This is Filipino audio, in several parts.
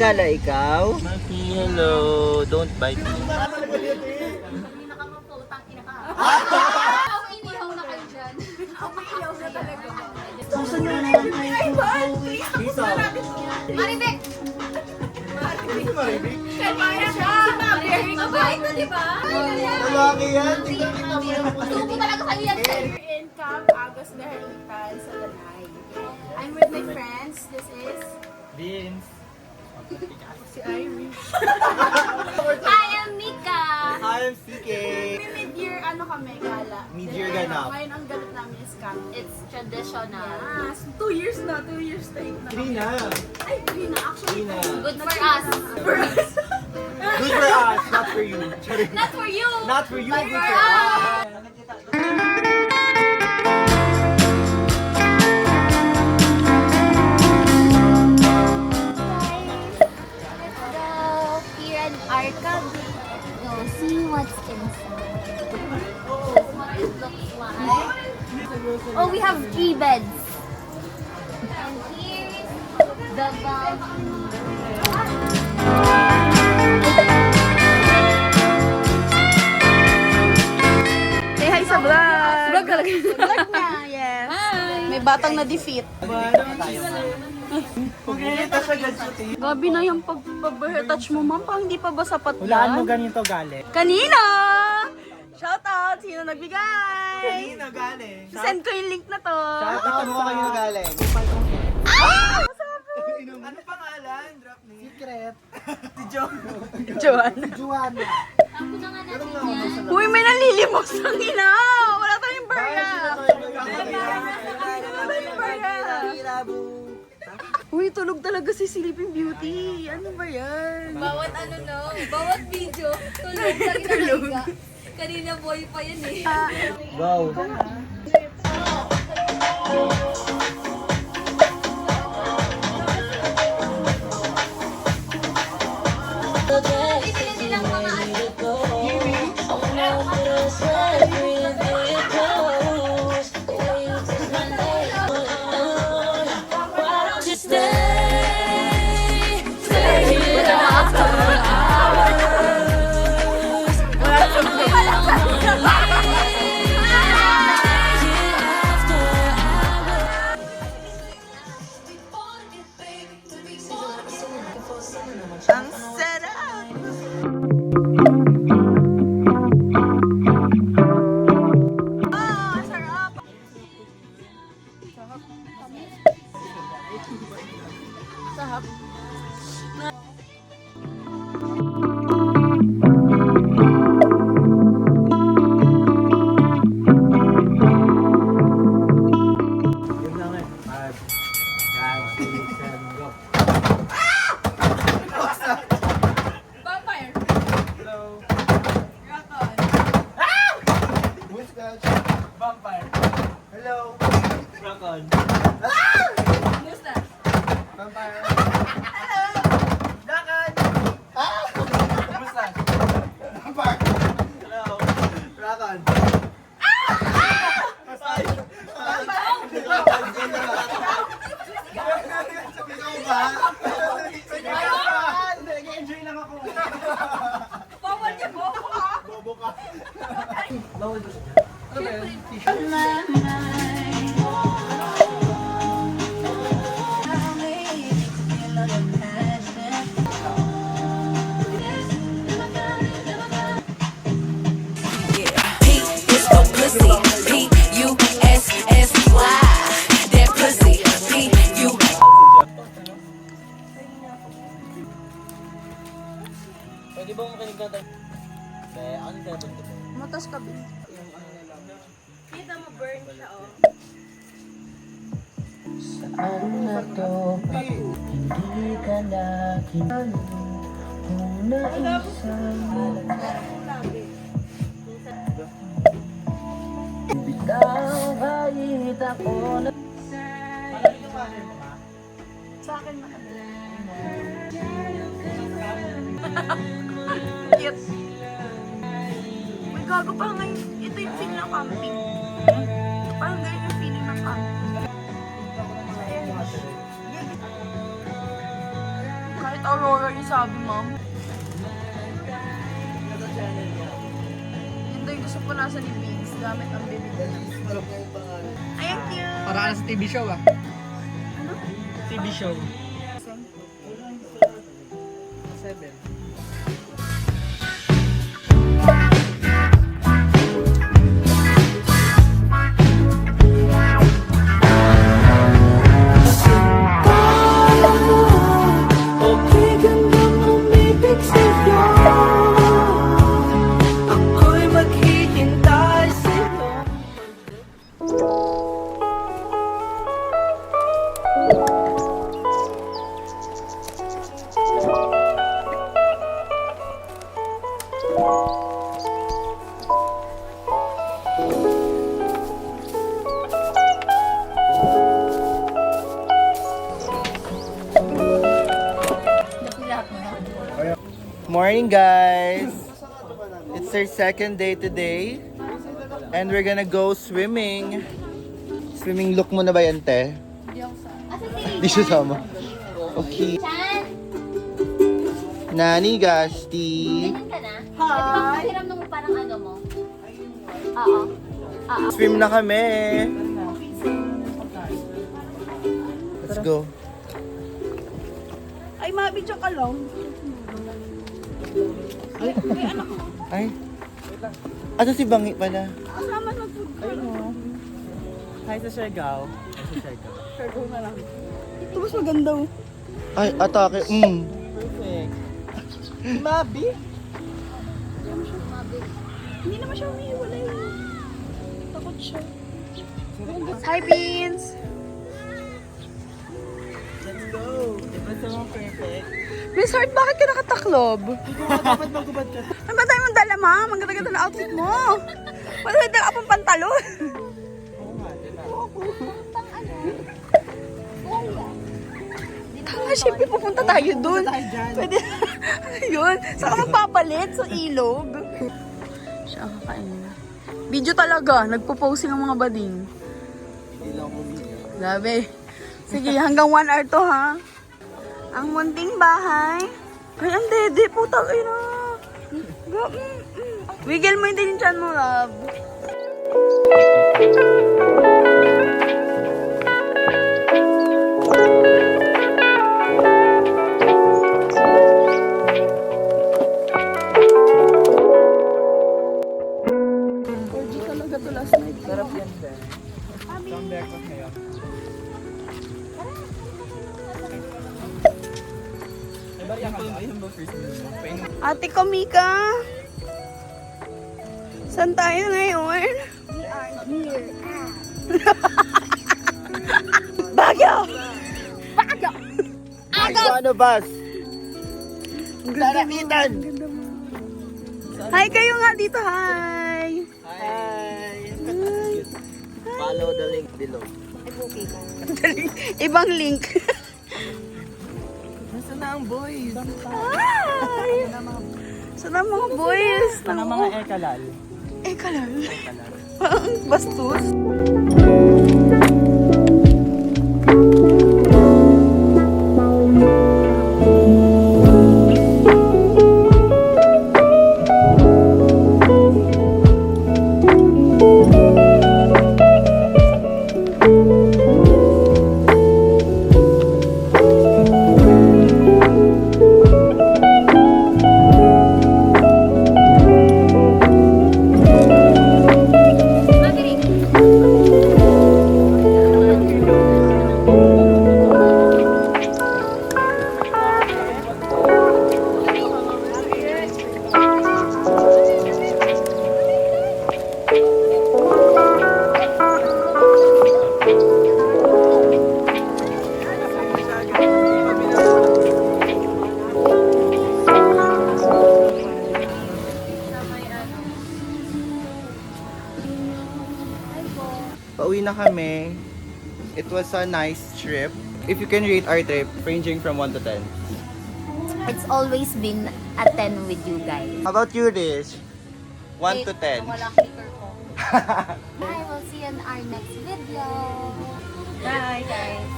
Gala, ikaw? Maki, hello. Don't bite me. Inihaw na kayo dyan. Inihaw na talaga. Maribek! Kaya siya! Mabait na, diba? Lalaki yan. Subo talaga sa'yo yan. In Camp Agos Nahalitan sa Tanay. I'm with my friends. This is Vince. si Irish. I am Mika. I am CK. Mid-year kami, gala. Mid-year Then, ganap. Ngayon ang ganap namin is camp. It's traditional. Ah, 2 years na. 2 years straight na. 3 na. Ay, 3 na. Actually, 3 na. Good for us. Good for us, not for you. Not for you. Not for you, But good for for us. us. Let's go here at our cabin. Go see what's inside. This is what it looks like. Oh, we have 3 beds. And here's the balcony. Say hi sa vlog! Vlog talaga. Vlog na, yes. May batang na-defeat. Pagkita siya ganito. Gabi na yung pag-touch mo, ma'am. Parang hindi pa ba sapat Hulaan mo yan? ganito gali. Kanina! Shout out! Sino nagbigay? Kanino gali? Send ko yung link na to. Shout mo kanino galing. Ah! Ano pangalan? Drop name. Secret. Si John. Joan. Juana. Ako na nga natin yan. Uy, may nalilimos ng ina! Wala tayong barya! Uy, tulog talaga si Sleeping Beauty. Ano ba yan? Bawat ano no, bawat video, tulog lang talaga. Kanina boy pa yan eh. Wow. Bibili nilang mga ano. Ang sarap! Oh, sarap! Sarap. Yun lang eh. 5, 6, 7, go. Vampire! Hello. Mustache. Vampire. Hello. Rock on. Mustache! Vampire. Dakan. Mustache. Vampire. Hello. Rock on. Sabi ko ba? Nag-enjoy lang ako. Bawal niya po! Bobo ka. Bawal ba siya? Ano ba yun? Pwede ba makinig ka tayo? Ano yung telephone ko? Matas ka, Bin. Kita mo, burn siya, oh. Saan na to? Hindi ka na kinalo. Kung naisang bitaw kahit ako na Sa akin, cute. May gago pa ngayon. Ito yung feel ng camping. Parang ganyan yung feeling ng camping. Kahit Aurora yung sabi, ma'am. Yun daw yung gusto po nasa ni Biggs gamit ang baby ko. Ay, ang cute! Para sa TV show ah. Ano? TV show. 7. Okay, gandang umibig sa'yo. Ako'y maghihintay sa'yo. Morning guys! It's our second day today. And we're gonna go swimming. Swimming look mo na ba yan, te? Di siya sama. Okay. Chan! Nani Gasti. Ganyan ka na? Hi! Pwede bang pahiram nung parang ano mo? Oo. Oo. Swim na kami. Let's go. Ay, mabidyo ka lang. Ay. Ato si Bangi pala. Kasama na food ko. Hi sa Siargao. Hi sa Siargao. Cargo na lang. Ito mas maganda. Ay, atake. Perfect. Mabi? Hindi naman siya umiiwalay. Takot siya. Hi, Beans! Let's go. Diba sa mga perfect? Miss Heart, bakit ka nakataklob? Dapat magubad ka. Ano ba tayo mong dala, ma? Ang ganda-ganda na outfit mo. Wala ka pang pantalon. Oo nga, diba? Tanga, syempre pupunta tayo dun. Pwede. Yun. Saan ka magpapalit? Sa ilog? Siya ang kakain na. Video talaga. Nagpo-posing ang mga bading. Hindi lang ako video. Grabe. Sige, hanggang 1 hour to, ha? Ang munting bahay. Ay, ang dede. Putang ina. Wiggle mo din yung chan mo, love. Sarap yan, Ben. Come back with me. Ayun ba first meal mo? Painom. Ate Komika. Saan tayo ngayon? Baguio! Baguio! Ano bus? Tarakitan! Hi kayo nga dito, hi! Hi! Follow the link below. Ibang link. Nasaan na ang boys? Hi! Saan ang mga boys? Saan ang mga ekalal? Eh, kalal. Ekalal. Bastos. Pauwi na kami. It was a nice trip. If you can rate our trip, ranging from 1 to 10. It's always been a 10 with you guys. How about you, Rish? 1 to 10. Walang clicker ko. Bye, we'll see you in our next video. Bye, guys.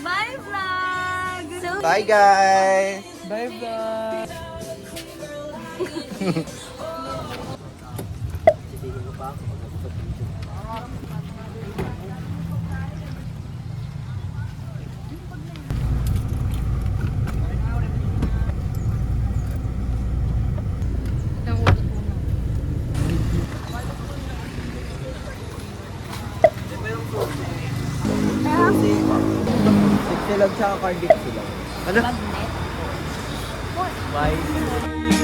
Bye, vlog! Bye, guys! Bye-bye! Silog tsaka cardiac silog. Ano? Bye.